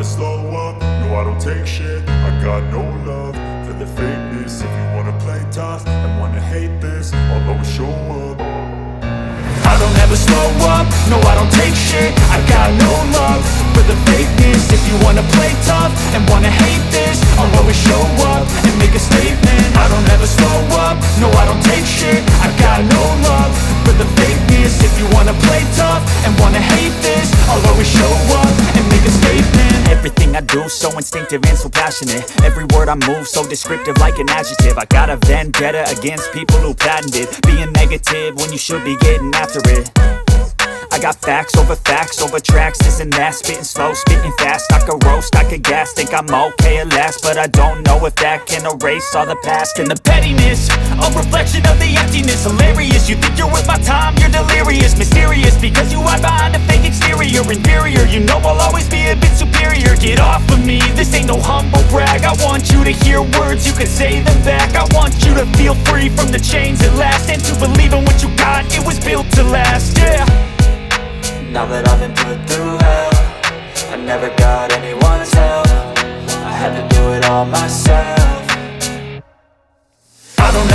slow up, no I don't take shit. I got no love for the fakeness. If you wanna play tough and wanna hate this, I'll always show up. I don't ever slow up, no I don't take shit. I got no love for the fakeness. If you wanna play tough and wanna hate this, I'll always show up and make a statement. I don't ever slow up, no I don't take shit. I got no love for the fakeness. If you wanna play tough and wanna hate this, I'll always show up and make a statement. Everything I do so instinctive and so passionate. Every word I move so descriptive like an adjective. I got a vendetta against people who patented being negative when you should be getting after it. I got facts over tracks, this and that. Spitting slow, spitting fast. I could roast, I could gas. Think I'm okay at last, but I don't know if that can erase all the past. And the pettiness, a reflection of the emptiness. Hilarious, you think you're worth my time, you're delirious. Mysterious, because you hide behind a fake exterior. Inferior, you know I'll always be a bit superior. Get off of me, this ain't no humble brag. I want you to hear words, you can say them back. I want you to feel free from the chains at last, and to believe in what you got, it was built to last, yeah. Now that I've been put through hell, I never got anyone's help. I had to do it all myself.